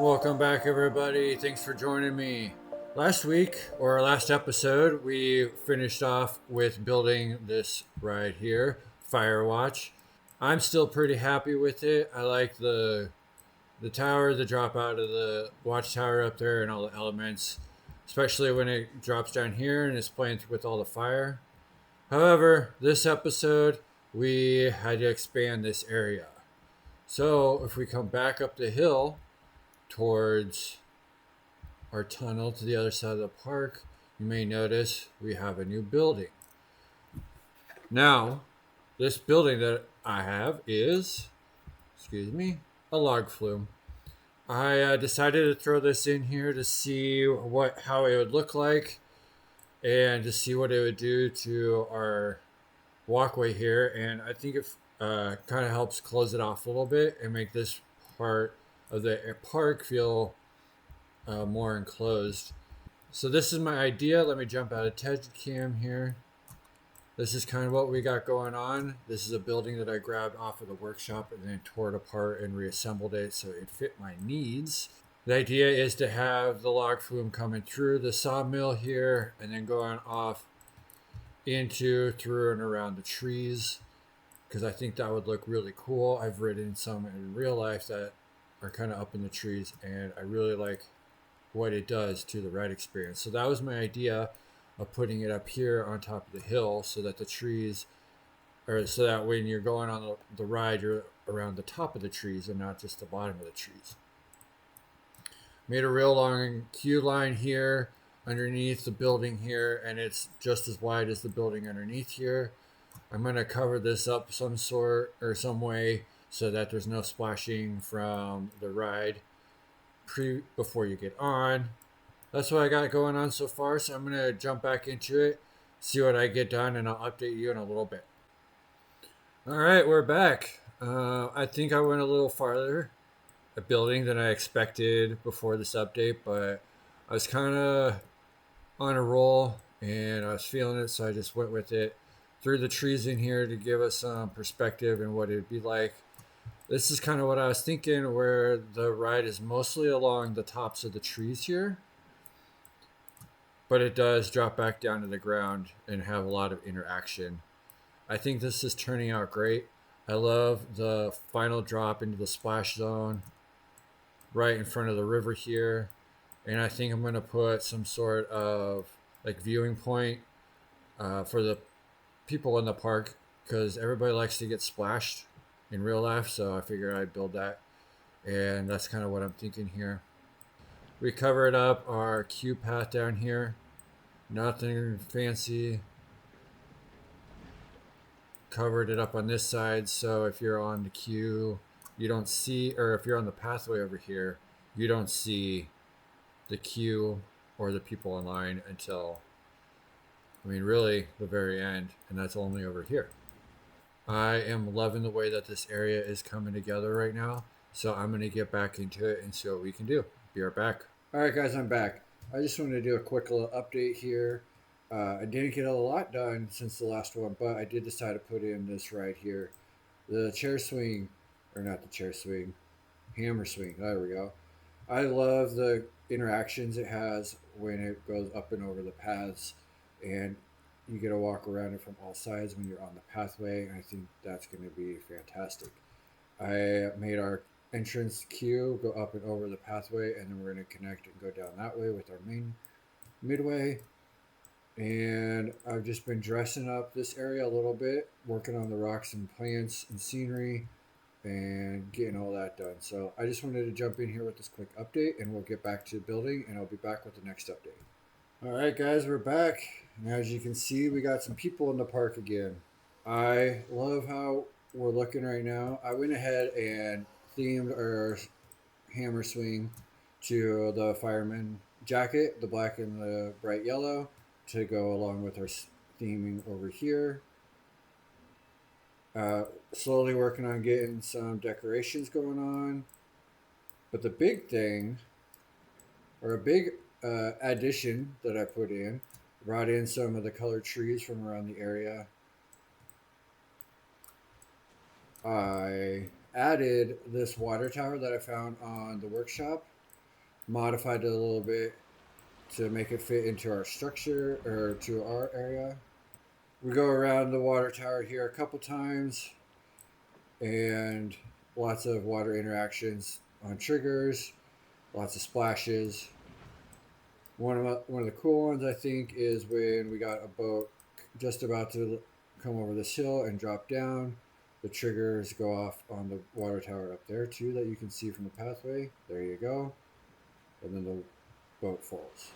Welcome back, everybody. Thanks for joining me. Last week, or last episode, we finished off with building this right here, Firewatch. I'm still pretty happy with it. I like the tower, the drop out of the watchtower up there, and all the elements, especially when it drops down here and it's playing with all the fire. However, this episode, we had to expand this area. So if we come back up the hill towards our tunnel to the other side of the park, you may notice we have a new building. Now, this building that I have is, a log flume. I decided to throw this in here to see how it would look like and to see what it would do to our walkway here. And I think it kind of helps close it off a little bit and make this part of the park feel more enclosed. So this is my idea. Let me jump out of Tedcam here. This is kind of what we got going on. This is a building that I grabbed off of the workshop and then tore it apart and reassembled it so it fit my needs. The idea is to have the log flume coming through the sawmill here and then going off through and around the trees, because I think that would look really cool. I've ridden some in real life that are kind of up in the trees, and I really like what it does to the ride experience. So that was my idea of putting it up here on top of the hill so that the trees, or so that when you're going on the ride, you're around the top of the trees and not just the bottom of the trees. Made a real long queue line here underneath the building here, and it's just as wide as the building underneath here. I'm going to cover this up some way so that there's no splashing from the ride before you get on. That's what I got going on so far, so I'm going to jump back into it, see what I get done, and I'll update you in a little bit. Alright, we're back. I think I went a little farther at building than I expected before this update, but I was kind of on a roll and I was feeling it, so I just went with it. Threw the trees in here to give us some perspective and what it'd be like. This is kind of what I was thinking, where the ride is mostly along the tops of the trees here, but it does drop back down to the ground and have a lot of interaction. I think this is turning out great. I love the final drop into the splash zone right in front of the river here, and I think I'm going to put some sort of like viewing point for the people in the park, because everybody likes to get splashed in real life, so I figured I'd build that, and that's kind of what I'm thinking here. We covered up our queue path down here, nothing fancy. Covered it up on this side, so if you're on the queue, you don't see, or if you're on the pathway over here, you don't see the queue or the people in line until, really the very end, and that's only over here. I am loving the way that this area is coming together right now, so I'm going to get back into it and see what we can do. Be right back. Alright guys, I'm back. I just wanted to do a quick little update here. I didn't get a lot done since the last one, but I did decide to put in this right here. The chair swing, or not the chair swing, hammer swing, there we go. I love the interactions it has when it goes up and over the paths, and you get to walk around it from all sides when you're on the pathway. I think that's going to be fantastic. I made our entrance queue go up and over the pathway, and then we're going to connect and go down that way with our main midway. And I've just been dressing up this area a little bit, working on the rocks and plants and scenery and getting all that done. So I just wanted to jump in here with this quick update, and we'll get back to building, and I'll be back with the next update. All right, guys, we're back. And as you can see, we got some people in the park again. I love how we're looking right now. I went ahead and themed our hammer swing to the fireman jacket, the black and the bright yellow, to go along with our theming over here. Slowly working on getting some decorations going on. But the big thing, or a big addition that I put in, brought in some of the colored trees from around the area. I added this water tower that I found on the workshop modified it a little bit to make it fit into our structure or to our area. We go around the water tower here a couple times and lots of water interactions on triggers, lots of splashes. One of the cool ones I think is when we got a boat just about to come over this hill and drop down. The triggers go off on the water tower up there too that you can see from the pathway. There you go. And then the boat falls.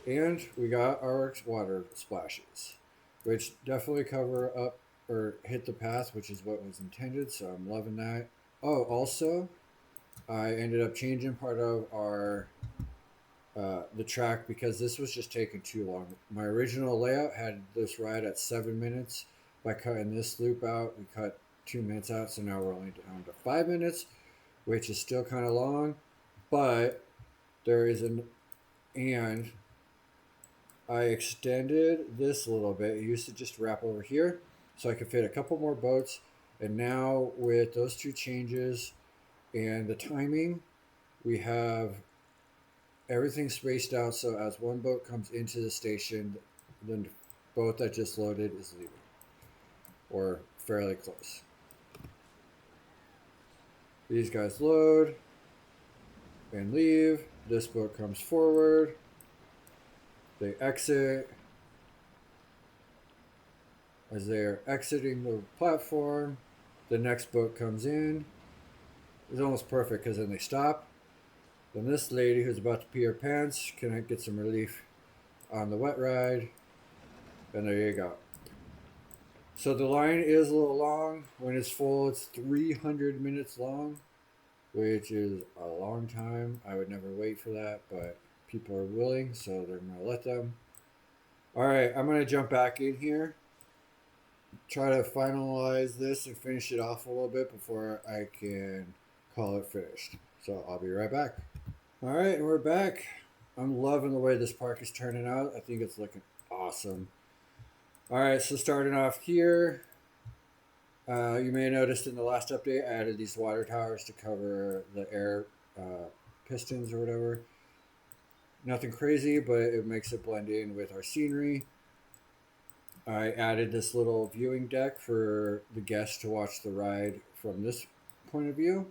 And we got our water splashes, which definitely cover up or hit the path, which is what was intended. So I'm loving that. Oh, also, I ended up changing part of our the track because this was just taking too long. My original layout had this ride at 7 minutes. By cutting this loop out, we cut 2 minutes out, so now we're only down to 5 minutes, which is still kind of long. But there is an and I extended this a little bit. It used to just wrap over here, so I could fit a couple more boats. And now with those two changes and the timing, we have everything spaced out so as one boat comes into the station, the boat that just loaded is leaving, or fairly close. These guys load and leave. This boat comes forward. They exit. As they are exiting the platform, the next boat comes in. It's almost perfect because then they stop. Then this lady who's about to pee her pants can get some relief on the wet ride. And there you go. So the line is a little long. When it's full, it's 300 minutes long, which is a long time. I would never wait for that, but people are willing, so they're going to let them. All right, I'm going to jump back in here, try to finalize this and finish it off a little bit before I can call it finished. So I'll be right back. All right, and we're back. I'm loving the way this park is turning out. I think it's looking awesome. All right, so starting off here, you may have noticed in the last update, I added these water towers to cover the air pistons or whatever. Nothing crazy, but it makes it blend in with our scenery. I added this little viewing deck for the guests to watch the ride from this point of view.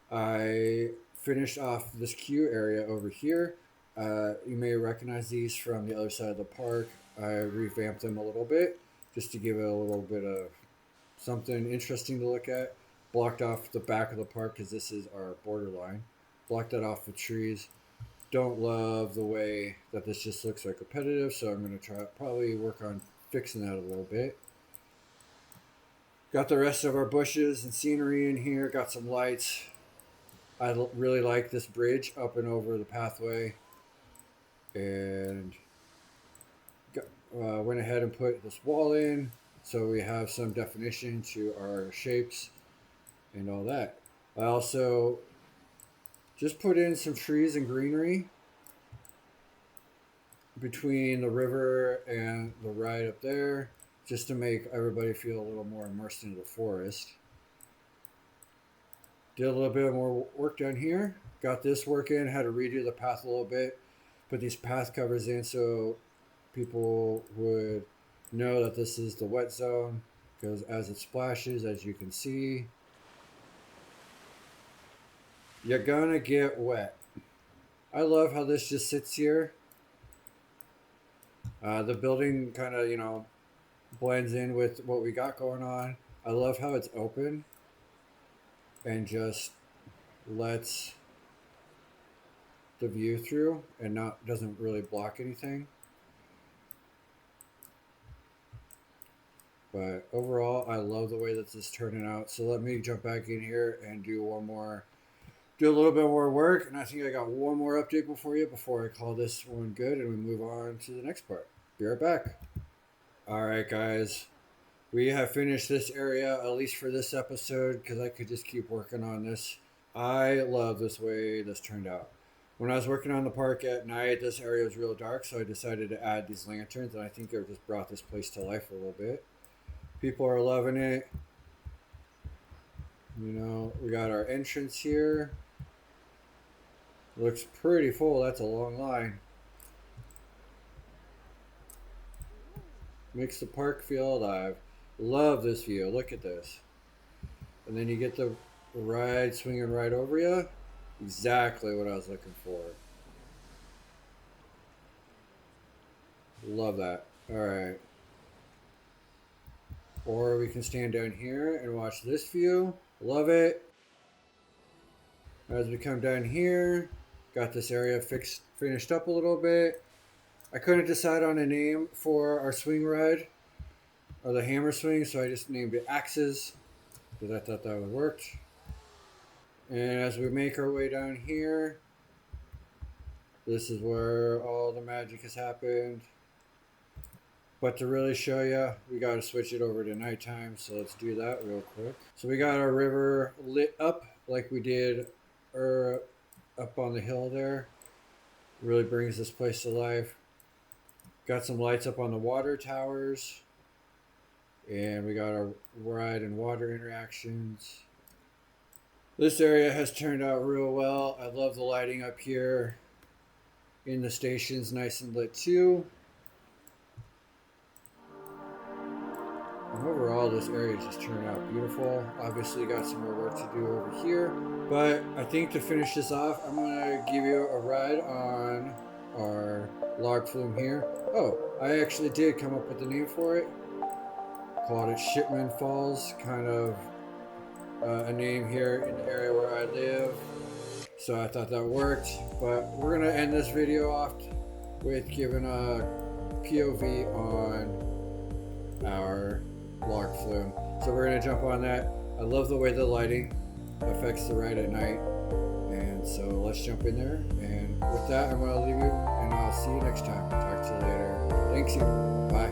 I finished off this queue area over here. You may recognize these from the other side of the park. I revamped them a little bit just to give it a little bit of something interesting to look at. Blocked off the back of the park because this is our borderline. Blocked that off with trees. Don't love the way that this just looks like repetitive, so I'm going to probably work on fixing that a little bit. Got the rest of our bushes and scenery in here. Got some lights. I really like this bridge up and over the pathway. And went ahead and put this wall in so we have some definition to our shapes and all that. I also just put in some trees and greenery between the river and the ride up there just to make everybody feel a little more immersed into the forest. Did a little bit more work down here. Got this work in, had to redo the path a little bit. Put these path covers in so people would know that this is the wet zone because as it splashes, as you can see, you're gonna get wet. I love how this just sits here. The building kind of, blends in with what we got going on. I love how it's open and just lets the view through and doesn't really block anything. But overall, I love the way that this is turning out. So let me jump back in here and do a little bit more work. And I think I got one more update for you before I call this one good and we move on to the next part. Be right back. All right, guys. We have finished this area, at least for this episode, because I could just keep working on this. I love this way this turned out. When I was working on the park at night, this area was real dark, so I decided to add these lanterns, and I think it just brought this place to life a little bit. People are loving it. You know, we got our entrance here. Looks pretty full. That's a long line. Makes the park feel alive. Love this view. Look at this. And then you get the ride swinging right over you. Exactly what I was looking for. Love that. All right. Or we can stand down here and watch this view. Love it. As we come down here, got this area finished up a little bit. I couldn't decide on a name for our swing ride or the hammer swing, so I just named it Axes because I thought that would work. And as we make our way down here, this is where all the magic has happened. But to really show you, we got to switch it over to nighttime, so let's do that real quick. So we got our river lit up like we did up on the hill there. Really brings this place to life. Got some lights up on the water towers. And we got our ride and water interactions. This area has turned out real well. I love the lighting up here in the stations, nice and lit too. And overall, this area just turned out beautiful. Obviously, got some more work to do over here. But I think to finish this off, I'm going to give you a ride on our log flume here. Oh, I actually did come up with the name for it. Called it Shipman Falls, kind of a name here in the area where I live. So I thought that worked. But we're going to end this video off with giving a POV on our log flume. So we're going to jump on that. I love the way the lighting affects the ride at night. And so let's jump in there. And with that, I'm going to leave you and I'll see you next time. Talk to you later. Thanks you. Bye.